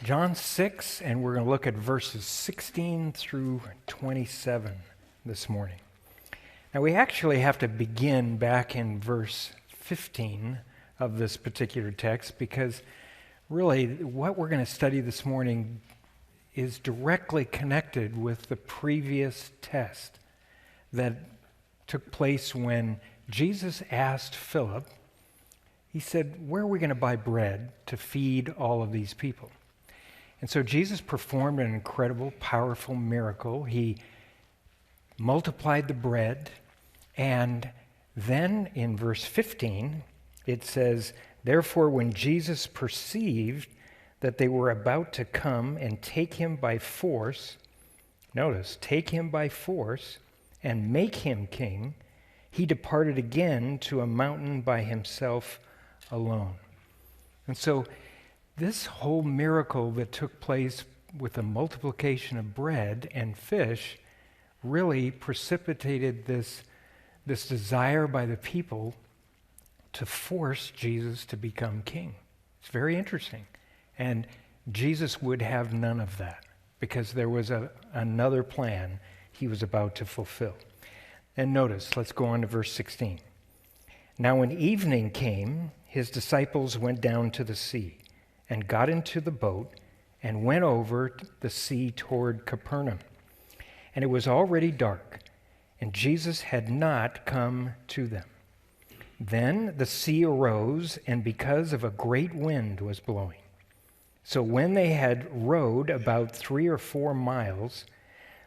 John 6, and we're going to look at verses 16 through 27 this morning. Now, we actually have to begin back in verse 15 of this particular text because really what we're going to study this morning is directly connected with the previous test that took place when Jesus asked Philip. He said, "Where are we going to buy bread to feed all of these people?" And so Jesus performed an incredible, powerful miracle. He multiplied the bread, and then in verse 15, it says, "Therefore, when Jesus perceived that they were about to come and take him by force," notice, take him by force and make him king, he departed again to a mountain by himself alone. And so this whole miracle that took place with the multiplication of bread and fish really precipitated this desire by the people to force Jesus to become king. It's very interesting. And Jesus would have none of that because there was another plan he was about to fulfill. And notice, let's go on to verse 16. "Now when evening came, his disciples went down to the sea and got into the boat and went over the sea toward Capernaum. And it was already dark, and Jesus had not come to them. Then the sea arose, and because of a great wind was blowing. So when they had rowed about 3 or 4 miles,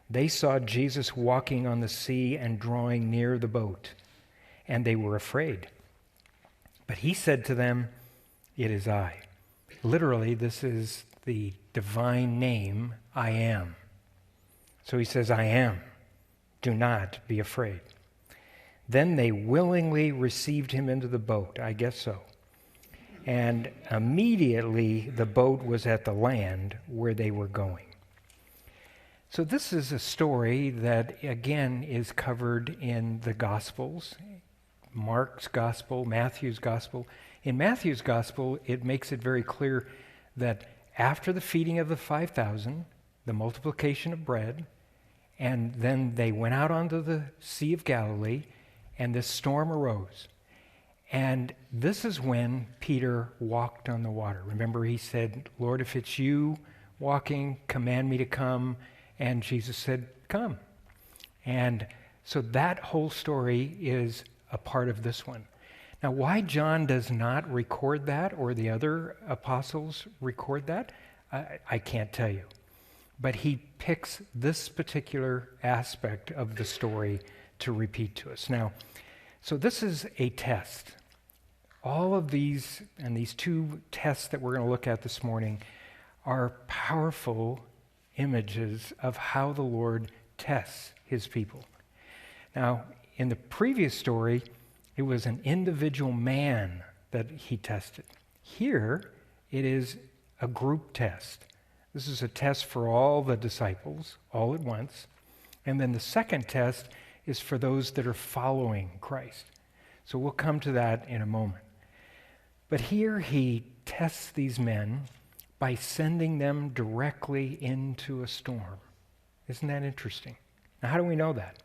they saw Jesus walking on the sea and drawing near the boat, and they were afraid. But he said to them, 'It is I.'" Literally, this is the divine name, "I am." So he says, "I am. Do not be afraid." Then they willingly received him into the boat, I guess so. And immediately the boat was at the land where they were going. So this is a story that, again, is covered in the Gospels, Mark's Gospel, Matthew's Gospel. In Matthew's Gospel, it makes it very clear that after the feeding of the 5,000, the multiplication of bread, and then they went out onto the Sea of Galilee, and this storm arose. And this is when Peter walked on the water. Remember, he said, "Lord, if it's you walking, command me to come." And Jesus said, "Come." And so that whole story is a part of this one. Now, why John does not record that, or the other apostles record that, I can't tell you. But he picks this particular aspect of the story to repeat to us. Now, so this is a test. All of these, and these 2 tests that we're going to look at this morning, are powerful images of how the Lord tests his people. Now, in the previous story, it was an individual man that he tested. Here, it is a group test. This is a test for all the disciples, all at once. And then the second test is for those that are following Christ. So we'll come to that in a moment. But here he tests these men by sending them directly into a storm. Isn't that interesting? Now, how do we know that?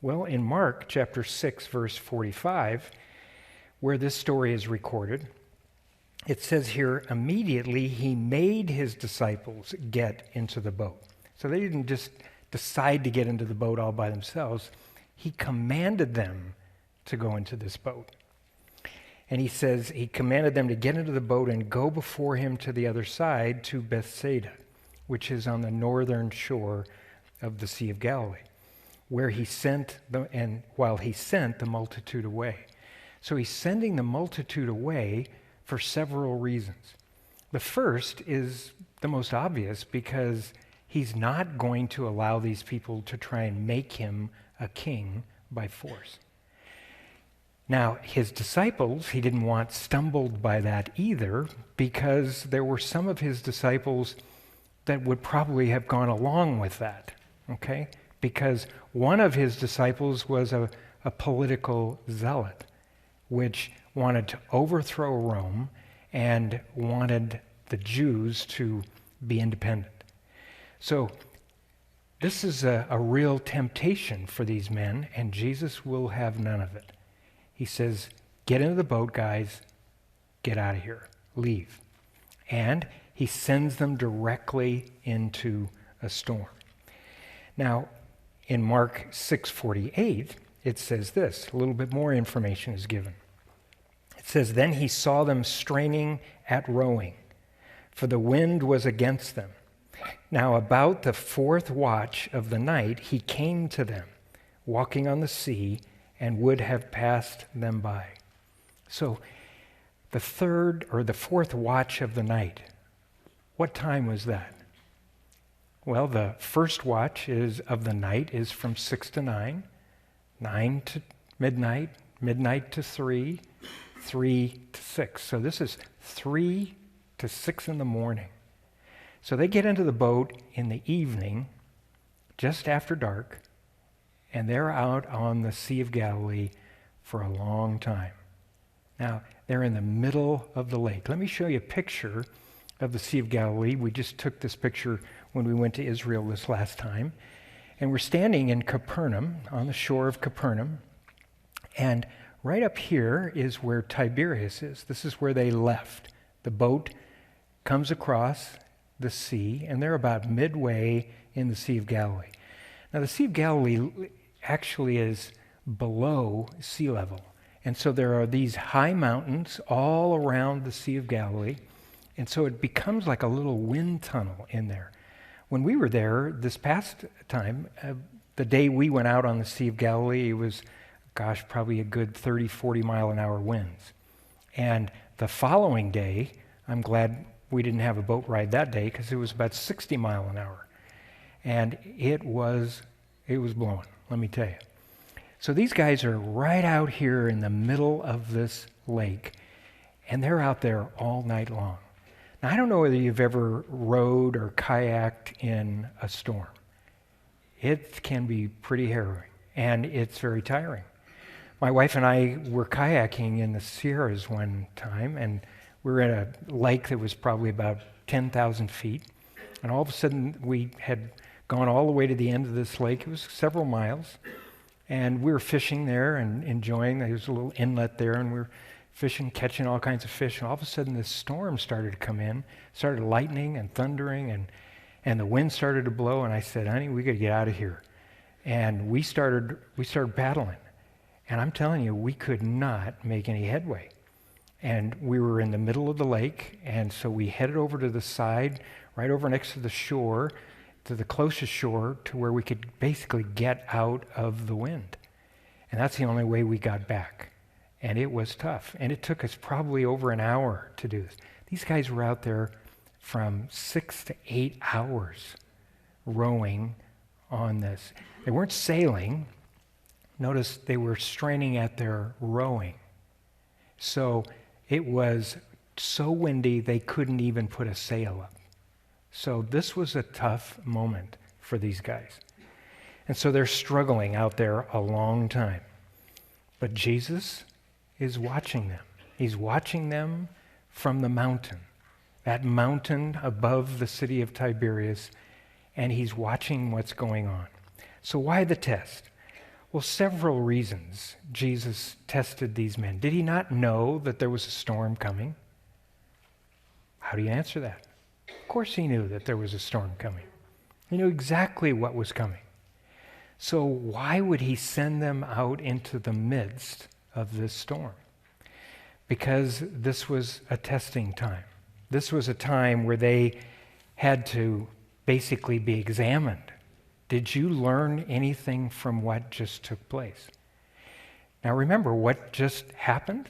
Well, in Mark chapter 6, verse 45, where this story is recorded, it says here, "Immediately he made his disciples get into the boat." So they didn't just decide to get into the boat all by themselves. He commanded them to go into this boat. And he says he commanded them to get into the boat and go before him to the other side, to Bethsaida, which is on the northern shore of the Sea of Galilee, where he sent while he sent the multitude away. So he's sending the multitude away for several reasons. The first is the most obvious, because he's not going to allow these people to try and make him a king by force. Now, his disciples, he didn't want stumbled by that either, because there were some of his disciples that would probably have gone along with that, okay? Because one of his disciples was a political zealot, which wanted to overthrow Rome and wanted the Jews to be independent. So this is a real temptation for these men, and Jesus will have none of it. He says, get into the boat, guys. Get out of here. Leave. And he sends them directly into a storm. Now, in Mark 6:48, it says this. A little bit more information is given. It says, then he saw them straining at rowing, for the wind was against them. Now, about the fourth watch of the night, he came to them, walking on the sea, and would have passed them by. So, the fourth watch of the night, what time was that? Well, the first watch of the night is from 6 to 9, 9 to midnight, midnight to 3, 3 to 6. So this is 3 to 6 in the morning. So they get into the boat in the evening, just after dark, and they're out on the Sea of Galilee for a long time. Now, they're in the middle of the lake. Let me show you a picture of the Sea of Galilee. We just took this picture when we went to Israel this last time. And we're standing in Capernaum, on the shore of Capernaum. And right up here is where Tiberias is. This is where they left. The boat comes across the sea, and they're about midway in the Sea of Galilee. Now, the Sea of Galilee actually is below sea level. And so there are these high mountains all around the Sea of Galilee. And so it becomes like a little wind tunnel in there. When we were there this past time, the day we went out on the Sea of Galilee, it was, probably a good 30, 40 mile an hour winds. And the following day, I'm glad we didn't have a boat ride that day because it was about 60 mile an hour. And it was blowing, let me tell you. So these guys are right out here in the middle of this lake, and they're out there all night long. Now, I don't know whether you've ever rowed or kayaked in a storm. It can be pretty harrowing, and it's very tiring. My wife and I were kayaking in the Sierras one time, and we were at a lake that was probably about 10,000 feet. And all of a sudden, we had gone all the way to the end of this lake. It was several miles. And we were fishing there and enjoying. There was a little inlet there, and we were fishing, catching all kinds of fish. And all of a sudden, this storm started to come in, started lightning and thundering, and the wind started to blow. And I said, honey, we got to get out of here. And we started paddling. And I'm telling you, we could not make any headway. And we were in the middle of the lake, and so we headed over to the side, right over next to the shore, to the closest shore, to where we could basically get out of the wind. And that's the only way we got back. And it was tough. And it took us probably over an hour to do this. These guys were out there from 6 to 8 hours rowing on this. They weren't sailing. Notice they were straining at their rowing. So it was so windy they couldn't even put a sail up. So this was a tough moment for these guys. And so they're struggling out there a long time. But Jesus is watching them. He's watching them from the mountain, that mountain above the city of Tiberias, and he's watching what's going on. So why the test? Well, several reasons Jesus tested these men. Did he not know that there was a storm coming? How do you answer that? Of course he knew that there was a storm coming. He knew exactly what was coming. So why would he send them out into the midst of this storm? Because this was a testing time. This was a time where they had to basically be examined. Did you learn anything from what just took place? Now remember what just happened?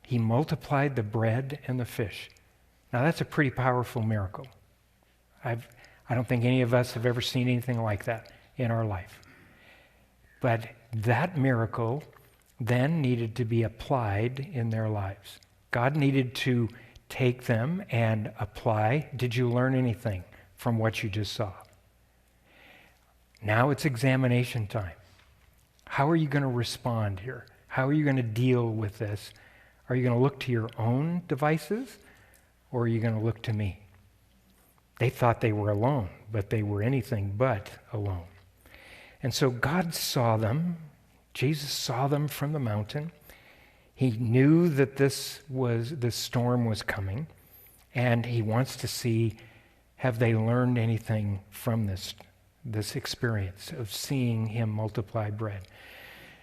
He multiplied the bread and the fish. Now that's a pretty powerful miracle. I don't think any of us have ever seen anything like that in our life. But that miracle then needed to be applied in their lives. God needed to take them and apply. Did you learn anything from what you just saw? Now it's examination time. How are you going to respond here? How are you going to deal with this? Are you going to look to your own devices, or are you going to look to me? They thought they were alone, but they were anything but alone. And so God saw them. Jesus saw them from the mountain. He knew that this storm was coming, and he wants to see, have they learned anything from this experience of seeing him multiply bread?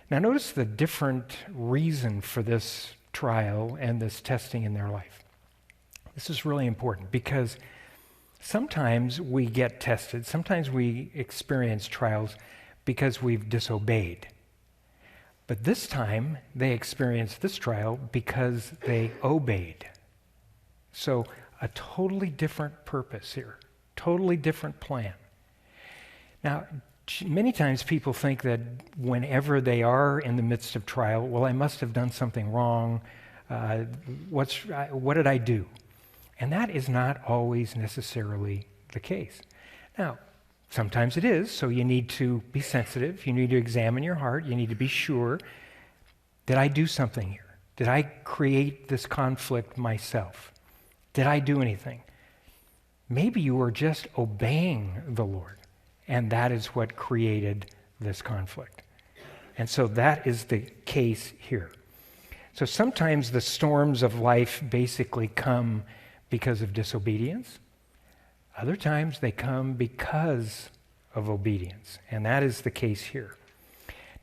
Now notice the different reason for this trial and this testing in their life. This is really important because sometimes we get tested, sometimes we experience trials because we've disobeyed. But this time, they experienced this trial because they obeyed. So a totally different purpose here, totally different plan. Now, many times people think that whenever they are in the midst of trial, well, I must have done something wrong. What did I do? And that is not always necessarily the case. Now, sometimes it is, so you need to be sensitive. You need to examine your heart. You need to be sure, did I do something here? Did I create this conflict myself? Did I do anything? Maybe you were just obeying the Lord, and that is what created this conflict. And so that is the case here. So sometimes the storms of life basically come because of disobedience. Other times they come because of obedience, and that is the case here.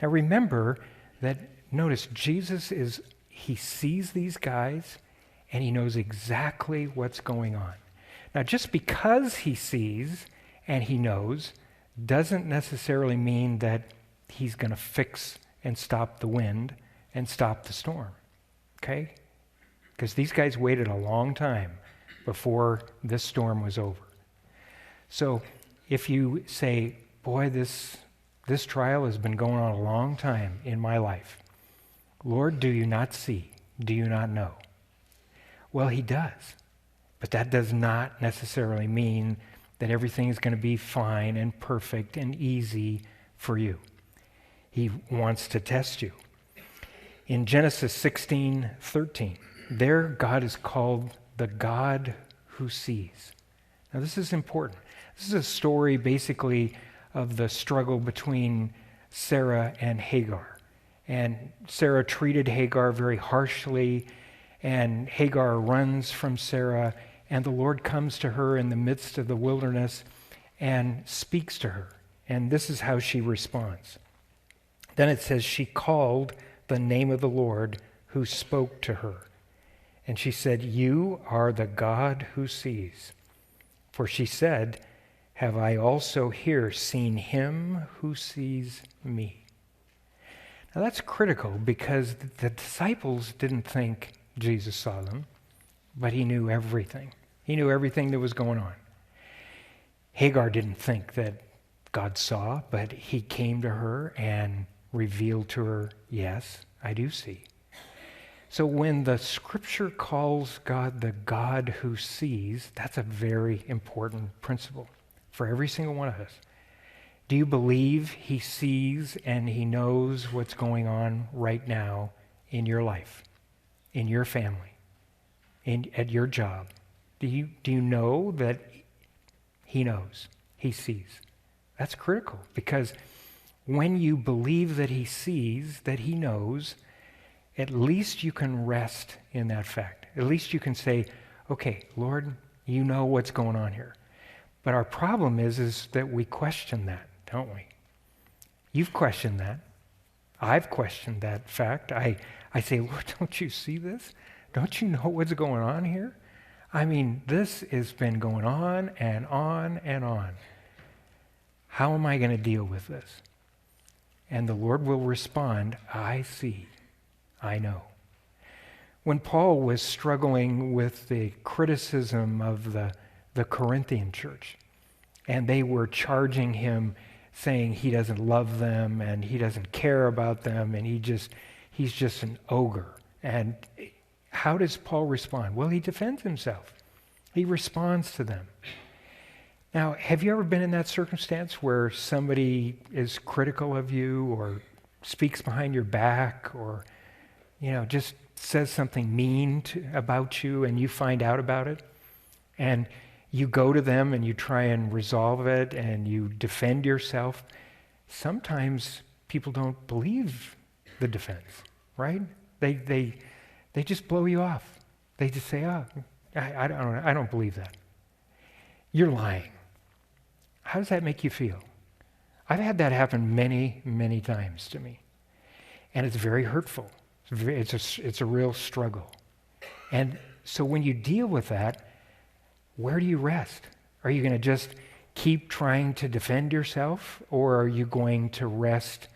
Now remember that, notice, he sees these guys, and he knows exactly what's going on. Now just because he sees and he knows doesn't necessarily mean that he's going to fix and stop the wind and stop the storm, okay? Because these guys waited a long time before this storm was over. So if you say, boy, this trial has been going on a long time in my life. Lord, do you not see? Do you not know? Well, he does. But that does not necessarily mean that everything is going to be fine and perfect and easy for you. He wants to test you. In Genesis 16:13, there God is called the God who sees. Now this is important. This is a story basically of the struggle between Sarah and Hagar. And Sarah treated Hagar very harshly, and Hagar runs from Sarah, and the Lord comes to her in the midst of the wilderness and speaks to her. And this is how she responds. Then it says, she called the name of the Lord who spoke to her. And she said, you are the God who sees. For she said, have I also here seen him who sees me? Now that's critical because the disciples didn't think Jesus saw them, but he knew everything. He knew everything that was going on. Hagar didn't think that God saw, but he came to her and revealed to her, yes, I do see. So when the scripture calls God the God who sees, that's a very important principle for every single one of us. Do you believe he sees and he knows what's going on right now in your life, in your family, at your job? Do you know that he knows, he sees? That's critical because when you believe that he sees, that he knows, at least you can rest in that fact. At least you can say, okay, Lord, you know what's going on here. But our problem is that we question that, don't we? You've questioned that. I've questioned that fact. I say, Lord, don't you see this? Don't you know what's going on here? I mean, this has been going on and on and on. How am I going to deal with this? And the Lord will respond, I see. I know. When Paul was struggling with the criticism of the Corinthian church, and they were charging him, saying he doesn't love them and he doesn't care about them and he's just an ogre. And how does Paul respond? Well, he defends himself. He responds to them. Now, have you ever been in that circumstance where somebody is critical of you or speaks behind your back or just says something mean about you and you find out about it? And you go to them and you try and resolve it and you defend yourself. Sometimes people don't believe the defense, right? They just blow you off. They just say, "Oh, I don't believe that. You're lying." How does that make you feel? I've had that happen many, many times to me. And it's very hurtful. It's a real struggle. And so when you deal with that, where do you rest? Are you going to just keep trying to defend yourself, or are you going to rest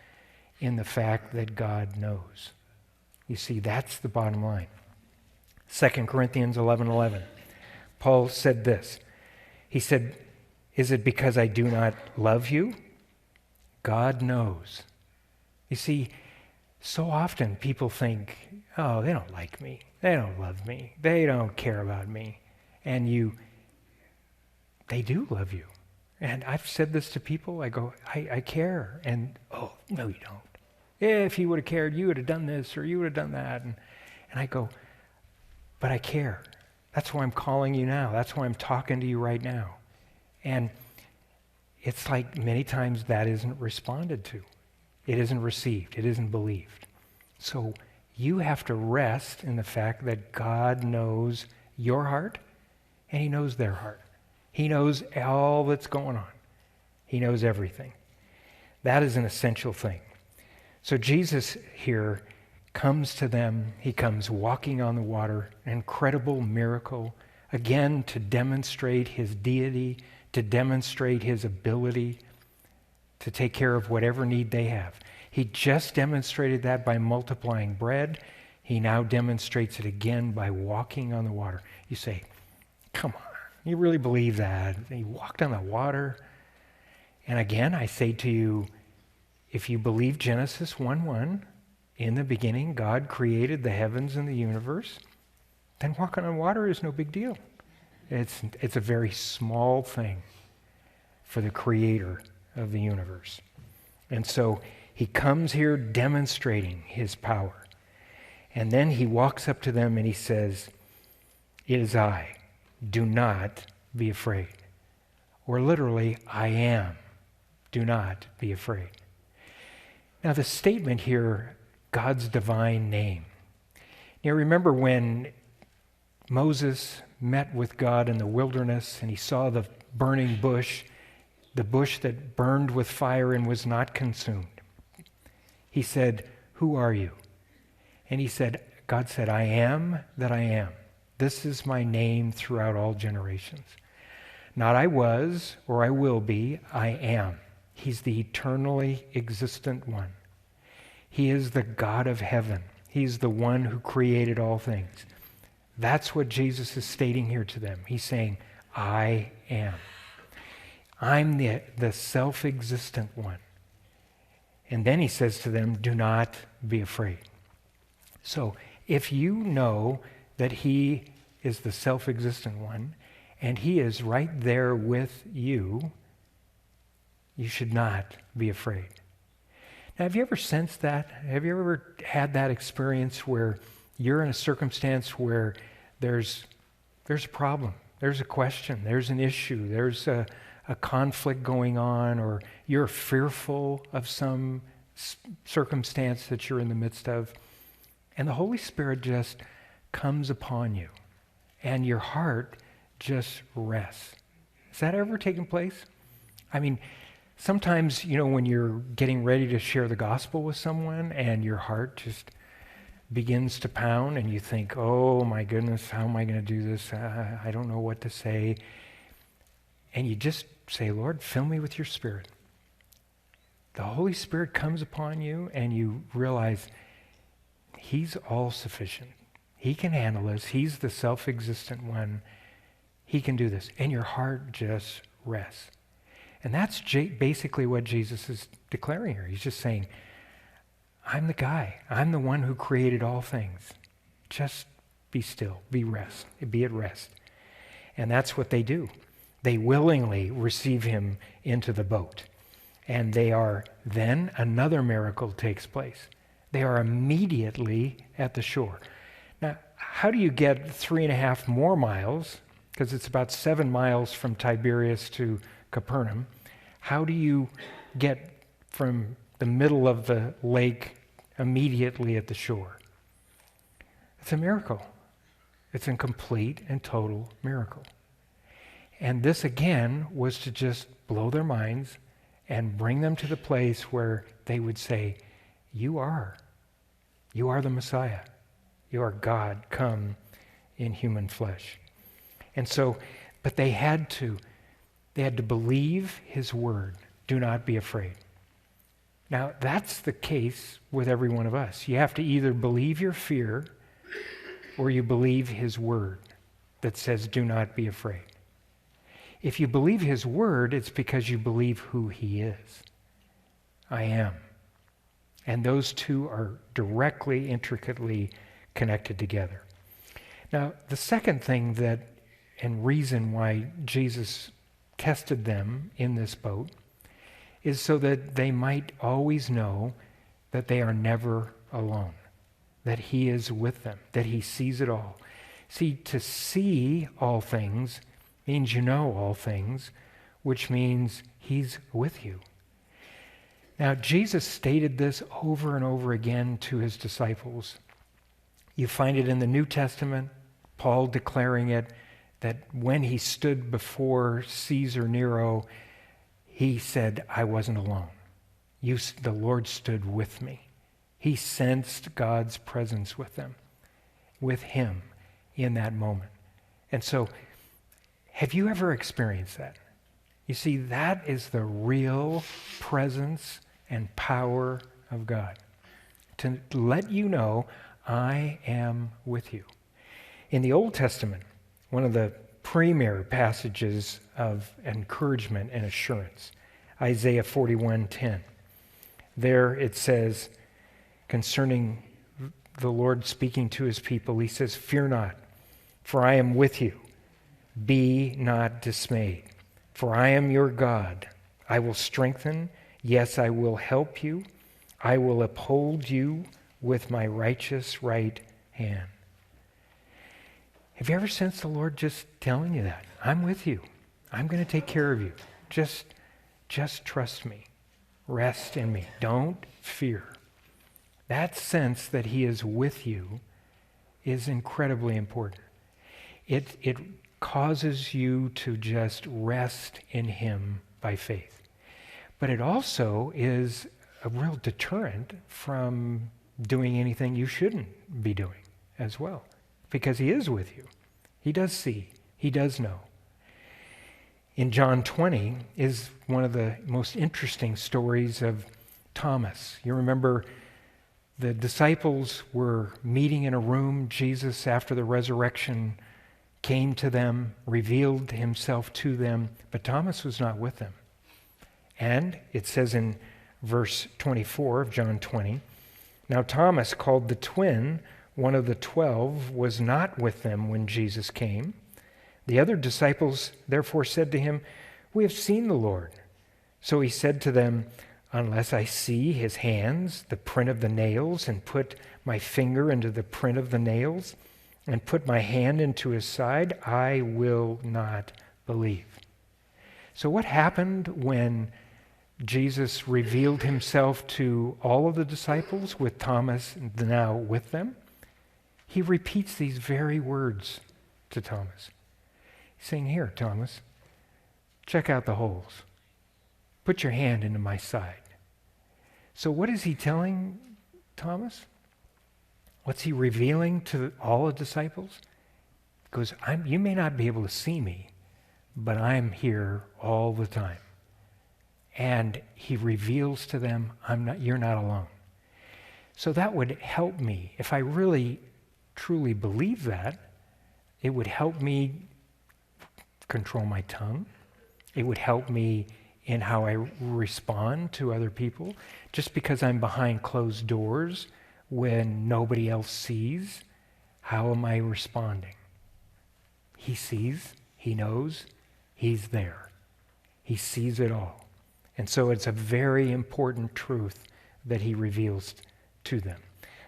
in the fact that God knows? You see, that's the bottom line. 2 Corinthians 11:11. Paul said this. He said, "Is it because I do not love you? God knows." You see, so often people think, "Oh, they don't like me. They don't love me. They don't care about me." And they do love you. And I've said this to people. I go, I care. And, "Oh, no, you don't. If you would have cared, you would have done this or you would have done that." And I go, "But I care. That's why I'm calling you now. That's why I'm talking to you right now." And it's like many times that isn't responded to. It isn't received. It isn't believed. So you have to rest in the fact that God knows your heart and he knows their heart. He knows all that's going on. He knows everything. That is an essential thing. So Jesus here comes to them. He comes walking on the water, an incredible miracle, again to demonstrate his deity, to demonstrate his ability to take care of whatever need they have. He just demonstrated that by multiplying bread. He now demonstrates it again by walking on the water. You say, "Come on, you really believe that? He walked on the water?" And again, I say to you, if you believe Genesis 1:1, in the beginning God created the heavens and the universe, then walking on water is no big deal. It's a very small thing for the creator of the universe. And so he comes here demonstrating his power. And then he walks up to them and he says, "It is I. Do not be afraid." Or literally, "I am. Do not be afraid." Now the statement here, God's divine name. Now remember when Moses met with God in the wilderness and he saw the burning bush, the bush that burned with fire and was not consumed. He said, "Who are you?" And God said, "I am that I am. This is my name throughout all generations. Not I was or I will be, I am." He's the eternally existent one. He is the God of heaven. He's the one who created all things. That's what Jesus is stating here to them. He's saying, "I am. I'm the self-existent one." And then he says to them, "Do not be afraid." So if you know that he is the self-existent one and he is right there with you, you should not be afraid. Now, have you ever sensed that? Have you ever had that experience where you're in a circumstance where there's a problem, there's a question, there's an issue, there's a conflict going on, or you're fearful of some circumstance that you're in the midst of, and the Holy Spirit just comes upon you, and your heart just rests? Has that ever taken place? I mean, sometimes, when you're getting ready to share the gospel with someone and your heart just begins to pound and you think, "Oh my goodness, how am I going to do this? I don't know what to say." And you just say, "Lord, fill me with your Spirit." The Holy Spirit comes upon you and you realize he's all sufficient. He can handle this. He's the self-existent one. He can do this. And your heart just rests. And that's basically what Jesus is declaring here. He's just saying, "I'm the guy. I'm the one who created all things. Just be still, be at rest." And that's what they do. They willingly receive him into the boat. And then another miracle takes place. They are immediately at the shore. Now, how do you get 3.5 more miles because it's about 7 miles from Tiberias to Capernaum. How do you get from the middle of the lake immediately at the shore? It's a miracle. It's a complete and total miracle. And this again was to just blow their minds and bring them to the place where they would say, you are the Messiah. You are God come in human flesh. And so, but they had to believe his word. Do not be afraid. Now, that's the case with every one of us. You have to either believe your fear or you believe his word that says, do not be afraid. If you believe his word, it's because you believe who he is. I am. And those two are directly, intricately connected together. Now, the second thing that, and reason why Jesus tested them in this boat, is so that they might always know that they are never alone, that he is with them, that he sees it all. See, to see all things means you know all things, which means he's with you. Now, Jesus stated this over and over again to his disciples. You find it in the New Testament, Paul declaring it, that when he stood before Caesar Nero, he said, I wasn't alone. The Lord stood with me. He sensed God's presence with him in that moment. And so, have you ever experienced that? You see, that is the real presence and power of God. To let you know, I am with you. In the Old Testament, one of the premier passages of encouragement and assurance, Isaiah 41:10. There it says, concerning the Lord speaking to his people, he says, fear not, for I am with you. Be not dismayed, for I am your God. I will strengthen, yes, I will help you. I will uphold you with my righteous right hand. Have you ever sensed the Lord just telling you that? I'm with you. I'm going to take care of you. Just trust me. Rest in me. Don't fear. That sense that he is with you is incredibly important. It causes you to just rest in him by faith. But it also is a real deterrent from doing anything you shouldn't be doing as well. Because he is with you. He does see. He does know. In John 20 is one of the most interesting stories of Thomas. You remember the disciples were meeting in a room. Jesus, after the resurrection, came to them, revealed himself to them, but Thomas was not with them. And it says in verse 24 of John 20, now Thomas, called the twin, one of the 12, was not with them when Jesus came. The other disciples therefore said to him, we have seen the Lord. So he said to them, unless I see his hands, the print of the nails, and put my finger into the print of the nails, and put my hand into his side, I will not believe. So what happened when Jesus revealed himself to all of the disciples, with Thomas now with them? He repeats these very words to Thomas. He's saying, here, Thomas, check out the holes. Put your hand into my side. So what is he telling Thomas? What's he revealing to all the disciples? He goes, you may not be able to see me, but I'm here all the time. And he reveals to them, you're not alone. So that would help me. If I really truly believe that, it would help me control my tongue. It would help me in how I respond to other people. Just because I'm behind closed doors when nobody else sees, how am I responding? He sees, he knows, he's there. He sees it all. And so it's a very important truth that he reveals to them.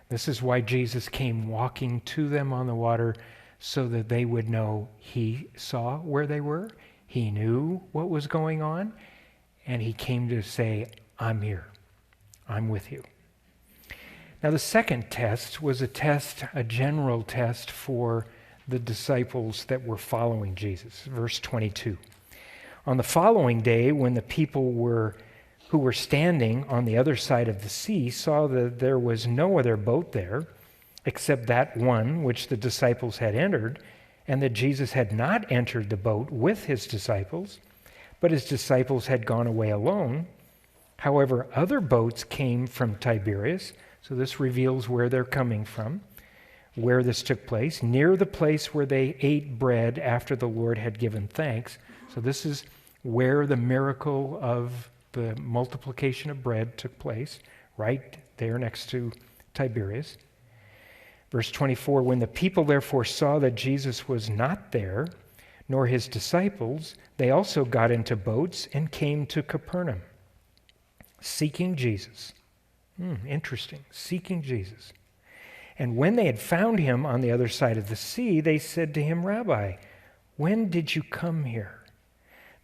This is why Jesus came walking to them on the water, so that they would know he saw where they were, he knew what was going on, and he came to say, I'm here. I'm with you. Now the second test was a general test for the disciples that were following Jesus. Verse 22. On the following day, when the people who were standing on the other side of the sea saw that there was no other boat there, except that one which the disciples had entered, and that Jesus had not entered the boat with his disciples, but his disciples had gone away alone. However, other boats came from Tiberias, so this reveals where they're coming from, where this took place, near the place where they ate bread after the Lord had given thanks. So this is where the miracle of the multiplication of bread took place, right there next to Tiberias. Verse 24, when the people therefore saw that Jesus was not there, nor his disciples, they also got into boats and came to Capernaum, seeking Jesus. Interesting, seeking Jesus. And when they had found him on the other side of the sea, they said to him, Rabbi, when did you come here?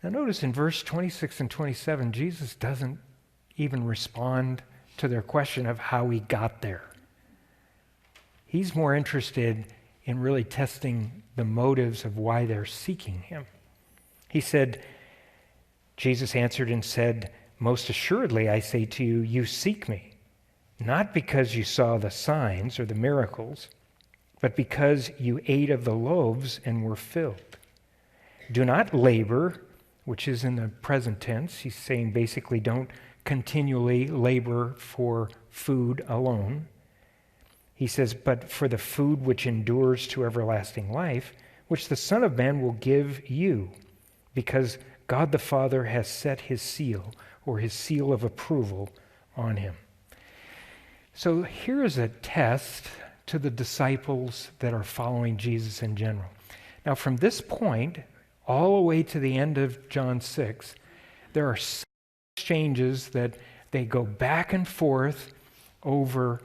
Now notice in verse 26 and 27, Jesus doesn't even respond to their question of how he got there. He's more interested in really testing the motives of why they're seeking him. He said, Jesus answered and said, most assuredly I say to you, you seek me, not because you saw the signs or the miracles, but because you ate of the loaves and were filled. Do not labor, which is in the present tense. He's saying basically don't continually labor for food alone. He says, but for the food which endures to everlasting life, which the Son of Man will give you, because God the Father has set his seal, or his seal of approval, on him. So here is a test to the disciples that are following Jesus in general. Now from this point, all the way to the end of John 6, there are exchanges that they go back and forth over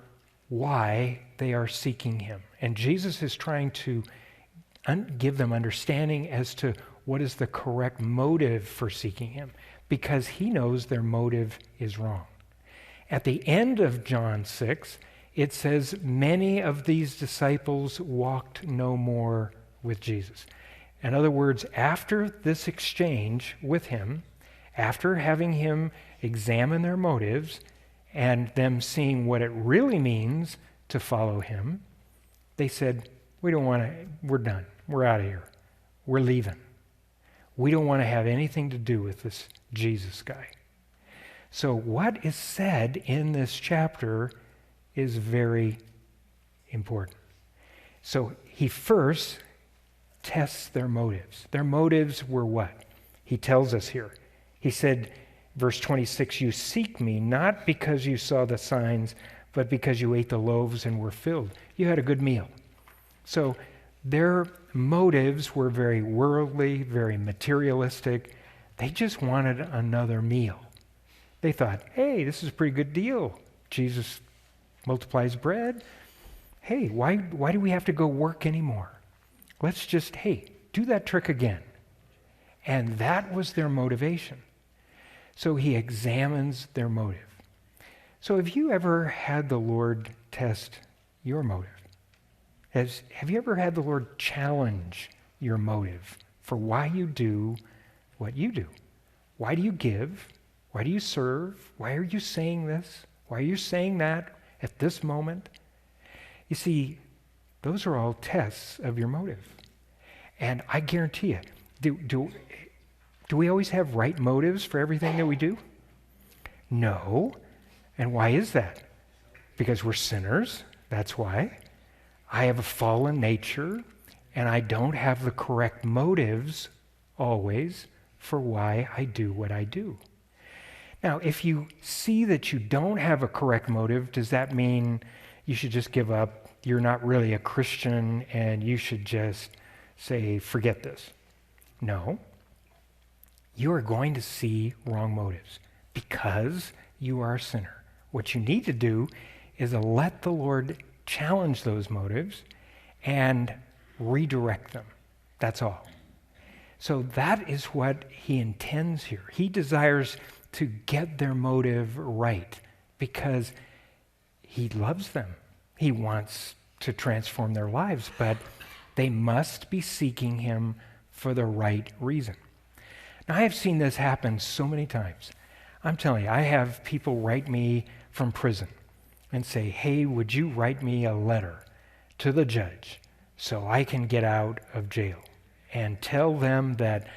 why they are seeking him. And Jesus is trying to give them understanding as to what is the correct motive for seeking him, because he knows their motive is wrong. At the end of John 6, it says, many of these disciples walked no more with Jesus. In other words, after this exchange with him, after having him examine their motives and them seeing what it really means to follow him, they said, we don't want to, we're done. We're out of here. We're leaving. We don't want to have anything to do with this Jesus guy. So what is said in this chapter is very important. So he first tests their motives. Their motives were what? He tells us here. He said, verse 26, you seek me not because you saw the signs, but because you ate the loaves and were filled. You had a good meal. So their motives were very worldly, very materialistic. They just wanted another meal. They thought, hey, this is a pretty good deal. Jesus multiplies bread. Hey, why do we have to go work anymore? Let's just, do that trick again. And that was their motivation. So he examines their motive. So have you ever had the Lord test your motive? Have you ever had the Lord challenge your motive for why you do what you do? Why do you give? Why do you serve? Why are you saying this? Why are you saying that at this moment? You see, those are all tests of your motive. And I guarantee you, do we always have right motives for everything that we do? No. And why is that? Because we're sinners. That's why. I have a fallen nature, and I don't have the correct motives always for why I do what I do. Now, if you see that you don't have a correct motive, does that mean you should just give up? You're not really a Christian, and you should just say, forget this? No. You are going to see wrong motives because you are a sinner. What you need to do is let the Lord challenge those motives and redirect them. That's all. So that is what he intends here. He desires to get their motive right because he loves them. He wants to transform their lives, but they must be seeking him for the right reason. Now, I have seen this happen so many times. I'm telling you, I have people write me from prison and say, hey, would you write me a letter to the judge so I can get out of jail and tell them that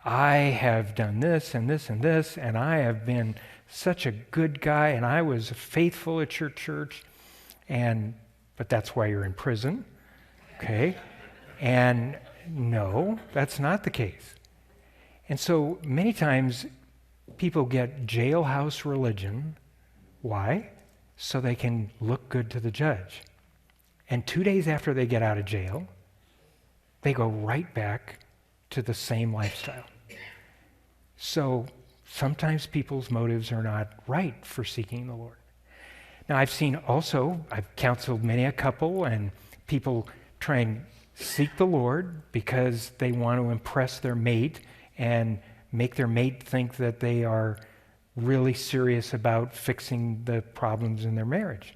I have done this and this and this, and I have been such a good guy, and I was faithful at your church, but that's why you're in prison, okay? And no, that's not the case. And so many times people get jailhouse religion. Why? So they can look good to the judge. And 2 days after they get out of jail, they go right back to the same lifestyle. So sometimes people's motives are not right for seeking the Lord. Now, I've counseled many a couple, and people try and seek the Lord because they want to impress their mate and make their mate think that they are really serious about fixing the problems in their marriage.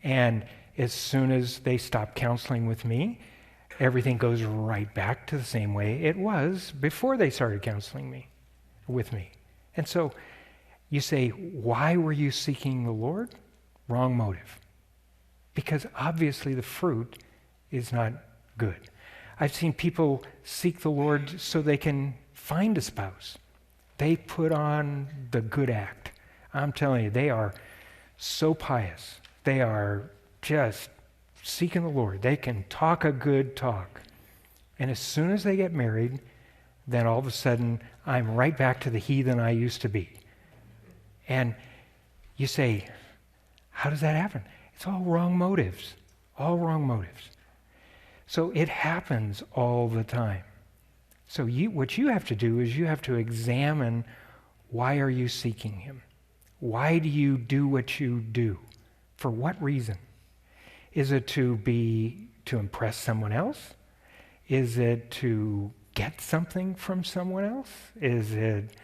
And as soon as they stop counseling with me, everything goes right back to the same way it was before they started counseling with me. And so you say, why were you seeking the Lord? Wrong motive. Because obviously the fruit is not good. I've seen people seek the Lord so they can find a spouse. They put on the good act. I'm telling you, they are so pious. They are just seeking the Lord. They can talk a good talk. And as soon as they get married, then all of a sudden, I'm right back to the heathen I used to be. And you say, how does that happen? It's all wrong motives. All wrong motives. So it happens all the time. So what you have to do is you have to examine, why are you seeking him? Why do you do what you do? For what reason? Is it to impress someone else? Is it to get something from someone else? Is it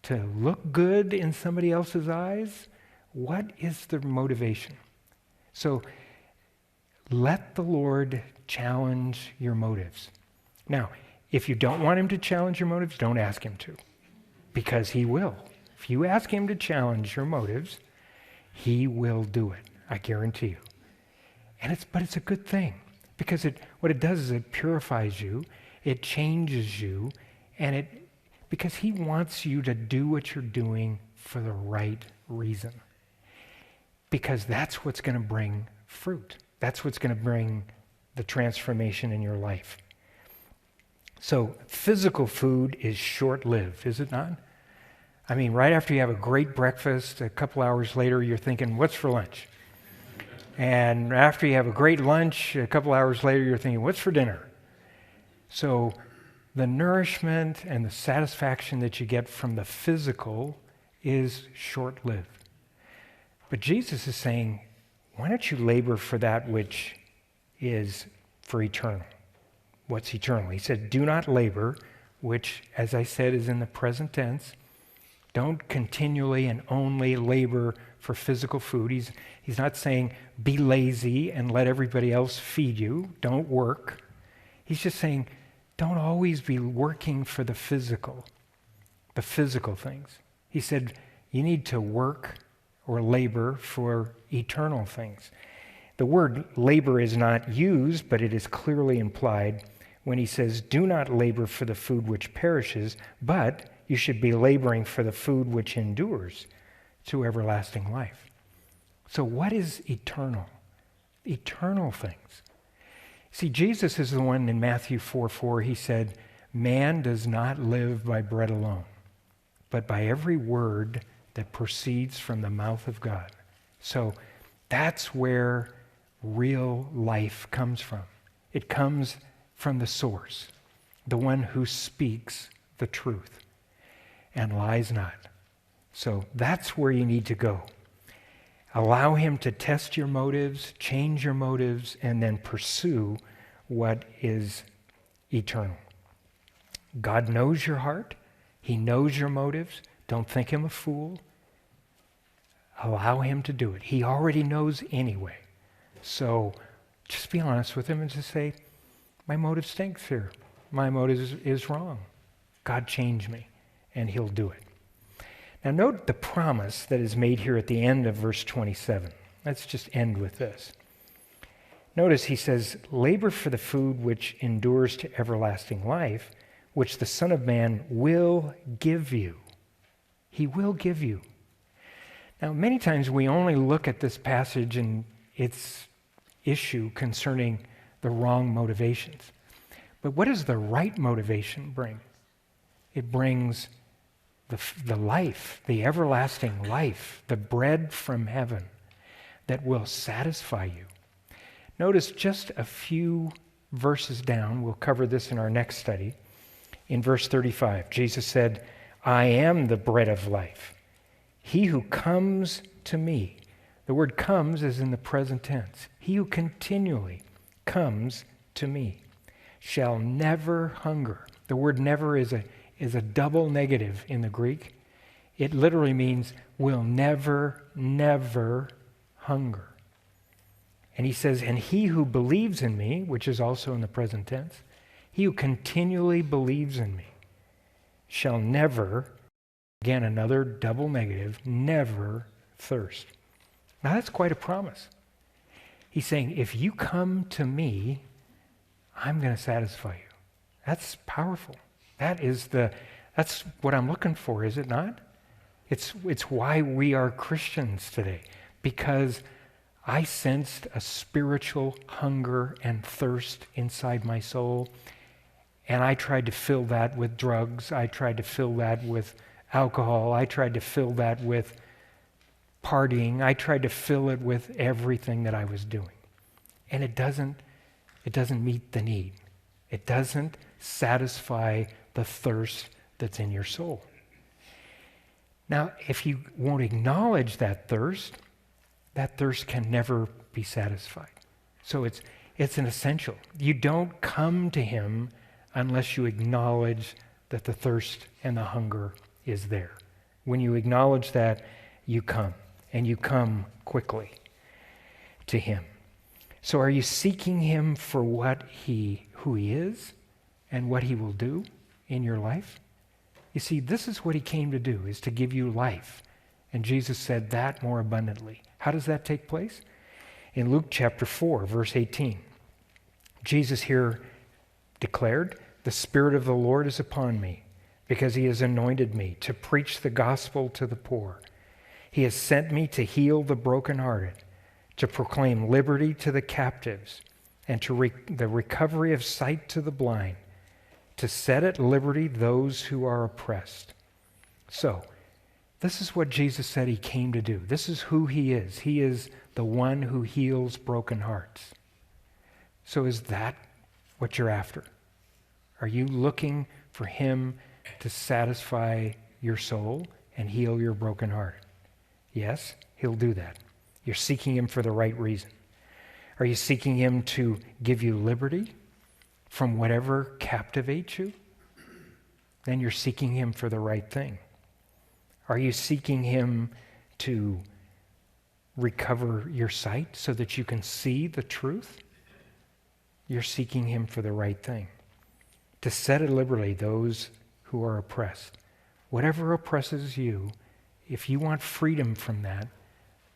to look good in somebody else's eyes? What is the motivation? So let the Lord challenge your motives. Now, if you don't want him to challenge your motives, don't ask him to, because he will. If you ask him to challenge your motives, he will do it. I guarantee you. But it's a good thing, because what it does is it purifies you, it changes you, because he wants you to do what you're doing for the right reason. Because that's what's going to bring fruit. That's what's going to bring the transformation in your life. So physical food is short-lived, is it not? I mean, right after you have a great breakfast, a couple hours later, you're thinking, what's for lunch? And after you have a great lunch, a couple hours later, you're thinking, what's for dinner? So the nourishment and the satisfaction that you get from the physical is short-lived. But Jesus is saying, why don't you labor for that which is for eternal? What's eternal? He said, do not labor, which, as I said, is in the present tense. Don't continually and only labor for physical food. He's not saying be lazy and let everybody else feed you. Don't work. He's just saying don't always be working for the physical things. He said you need to work or labor for eternal things. The word labor is not used, but it is clearly implied when he says, do not labor for the food which perishes, but you should be laboring for the food which endures to everlasting life. So what is eternal? Eternal things. See, Jesus is the one in Matthew 4:4, he said, man does not live by bread alone, but by every word that proceeds from the mouth of God. So that's where real life comes from. It comes from the source, the one who speaks the truth and lies not. So that's where you need to go. Allow him to test your motives, change your motives, and then pursue what is eternal. God knows your heart. He knows your motives. Don't think him a fool. Allow him to do it. He already knows anyway. So just be honest with him and just say, my motive stinks here. My motive is wrong. God, change me. And he'll do it. Now note the promise that is made here at the end of verse 27. Let's just end with this. Notice he says, labor for the food which endures to everlasting life, which the Son of Man will give you. He will give you. Now, many times we only look at this passage and its issue concerning the wrong motivations. But what does the right motivation bring? It brings the life, the everlasting life, the bread from heaven that will satisfy you. Notice just a few verses down, we'll cover this in our next study. In verse 35, Jesus said, I am the bread of life. He who comes to me, the word comes is in the present tense. He who continually comes to me shall never hunger. The word never is a double negative in the Greek. It literally means will never, never hunger. And he says, and he who believes in me, which is also in the present tense, he who continually believes in me shall never, again another double negative, never thirst. Now that's quite a promise. He's saying, if you come to me, I'm going to satisfy you. That's powerful. That's what I'm looking for, is it not? It's why we are Christians today, because I sensed a spiritual hunger and thirst inside my soul, and I tried to fill that with drugs. I tried to fill that with alcohol. I tried to fill that with partying. I tried to fill it with everything that I was doing. And it doesn't meet the need. It doesn't satisfy the thirst that's in your soul. Now, if you won't acknowledge that thirst can never be satisfied. So it's an essential. You don't come to him unless you acknowledge that the thirst and the hunger is there. When you acknowledge that, you come, and you come quickly to him. So are you seeking him for who he is and what he will do in your life? You see, this is what he came to do, is to give you life. And Jesus said that more abundantly. How does that take place? In Luke chapter 4, verse 18, Jesus here declared, the Spirit of the Lord is upon me, because he has anointed me to preach the gospel to the poor. He has sent me to heal the brokenhearted, to proclaim liberty to the captives, and the recovery of sight to the blind, to set at liberty those who are oppressed. So, this is what Jesus said he came to do. This is who he is. He is the one who heals broken hearts. So is that what you're after? Are you looking for him to satisfy your soul and heal your broken heart? Yes, he'll do that. You're seeking him for the right reason. Are you seeking him to give you liberty from whatever captivates you? Then you're seeking him for the right thing. Are you seeking him to recover your sight so that you can see the truth? You're seeking him for the right thing. To set at liberty those who are oppressed. Whatever oppresses you, if you want freedom from that,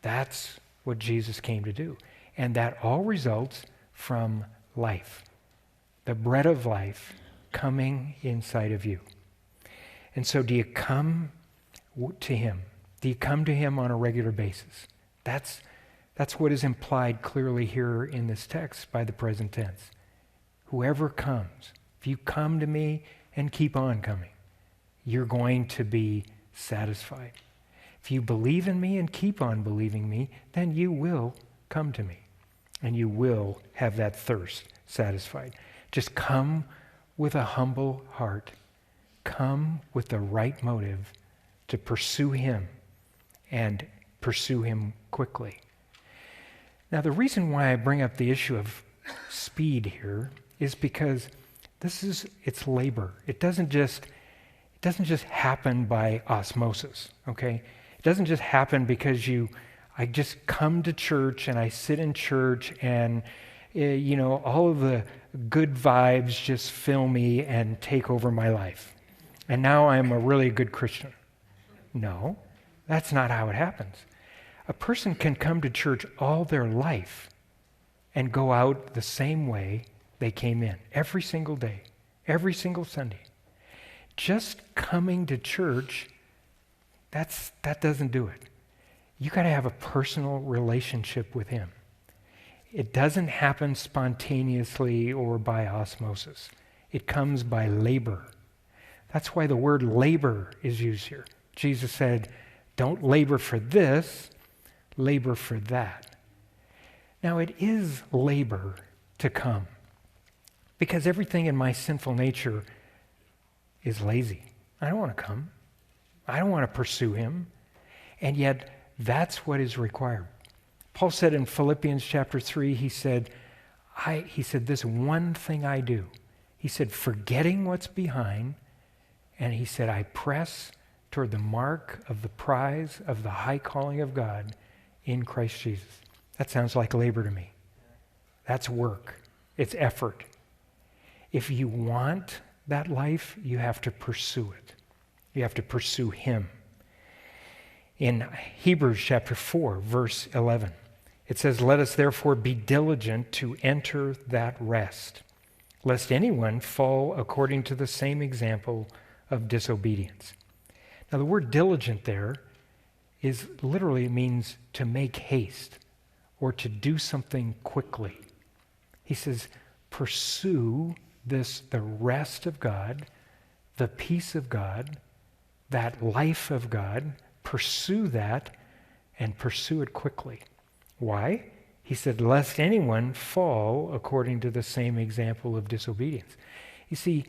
that's what Jesus came to do. And that all results from life. The bread of life coming inside of you. And so do you come to him? Do you come to him on a regular basis? That's what is implied clearly here in this text by the present tense. Whoever comes, if you come to me and keep on coming, you're going to be satisfied. If you believe in me and keep on believing me, then you will come to me and you will have that thirst satisfied. Just come with a humble heart. Come with the right motive to pursue him and pursue him quickly. Now, the reason why I bring up the issue of speed here is because it's labor. It doesn't just happen by osmosis, okay? It doesn't just happen because I just come to church and I sit in church and all of the good vibes just fill me and take over my life. And now I'm a really good Christian. No, that's not how it happens. A person can come to church all their life and go out the same way they came in, every single day, every single Sunday. Just coming to church, that doesn't do it. You got to have a personal relationship with him. It doesn't happen spontaneously or by osmosis. It comes by labor. That's why the word labor is used here. Jesus said, don't labor for this, labor for that. Now, it is labor to come because everything in my sinful nature is lazy. I don't want to come. I don't want to pursue him. And yet, that's what is required. Paul said in Philippians chapter 3, he said, this one thing I do. He said, forgetting what's behind, and he said, I press toward the mark of the prize of the high calling of God in Christ Jesus. That sounds like labor to me. That's work. It's effort. If you want that life, you have to pursue it. You have to pursue him. In Hebrews chapter 4, verse 11, it says, let us therefore be diligent to enter that rest, lest anyone fall according to the same example of disobedience. Now, the word diligent there literally means to make haste or to do something quickly. He says, pursue the rest of God, the peace of God, that life of God. Pursue that and pursue it quickly. Why? He said, lest anyone fall according to the same example of disobedience. You see,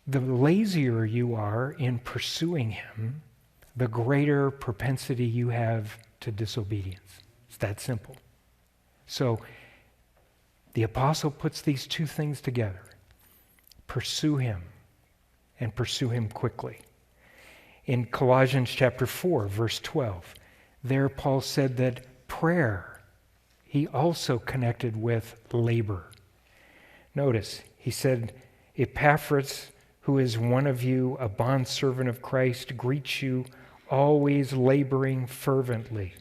the lazier you are in pursuing him, the greater propensity you have to disobedience. It's that simple. So the apostle puts these two things together. Pursue him and pursue him quickly. In Colossians chapter 4, verse 12, there Paul said that prayer, he also connected with labor. Notice, he said, Epaphras, who is one of you, a bondservant of Christ, greets you, always laboring fervently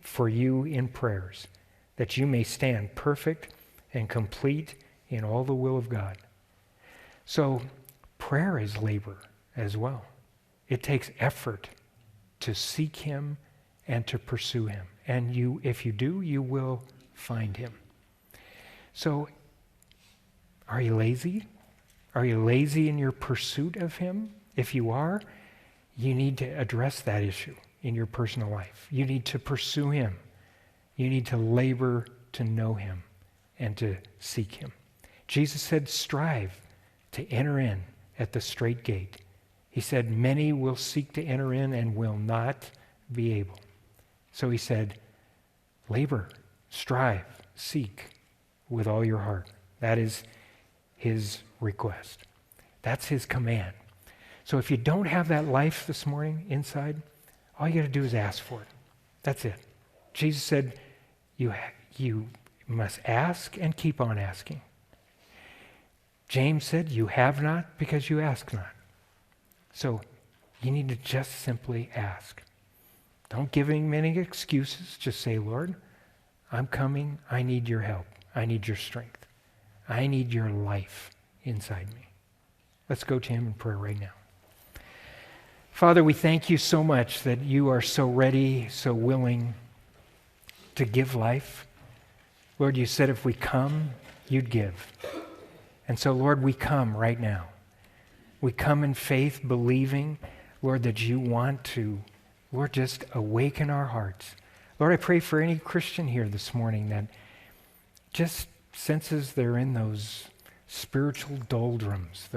for you in prayers, that you may stand perfect and complete in all the will of God. So prayer is labor as well. It takes effort to seek him and to pursue him. And if you do, you will find him. So, are you lazy? Are you lazy in your pursuit of him? If you are, you need to address that issue in your personal life. You need to pursue him. You need to labor to know him and to seek him. Jesus said, strive to enter in at the strait gate. He said, many will seek to enter in and will not be able. So he said, labor, strive, seek with all your heart. That is his request. That's his command. So if you don't have that life this morning inside, all you got to do is ask for it. That's it. Jesus said, you must ask and keep on asking. James said, you have not because you ask not. So you need to just simply ask. Don't give him many excuses. Just say, Lord, I'm coming. I need your help. I need your strength. I need your life inside me. Let's go to him in prayer right now. Father, we thank you so much that you are so ready, so willing to give life. Lord, you said if we come, you'd give. And so, Lord, we come right now. We come in faith, believing, Lord, that you want to, Lord, just awaken our hearts. Lord, I pray for any Christian here this morning that just senses they're in those spiritual doldrums,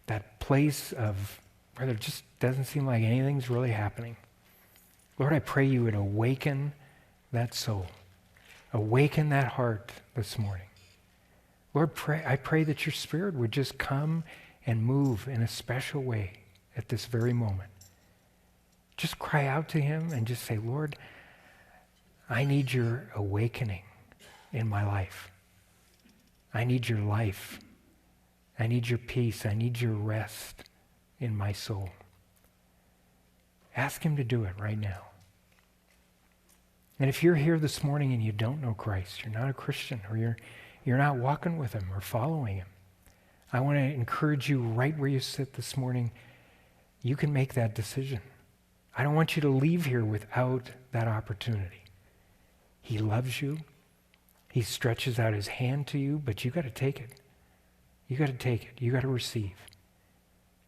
that place of where there just doesn't seem like anything's really happening. Lord, I pray you would awaken that soul, awaken that heart this morning. Lord, I pray that your Spirit would just come and move in a special way at this very moment. Just cry out to him and just say, Lord, I need your awakening in my life. I need your life. I need your peace. I need your rest in my soul. Ask him to do it right now. And if you're here this morning and you don't know Christ, you're not a Christian, or you're not walking with him or following him, I want to encourage you right where you sit this morning, you can make that decision. I don't want you to leave here without that opportunity. He loves you. He stretches out his hand to you, but you got to take it. You got to take it. You got to receive.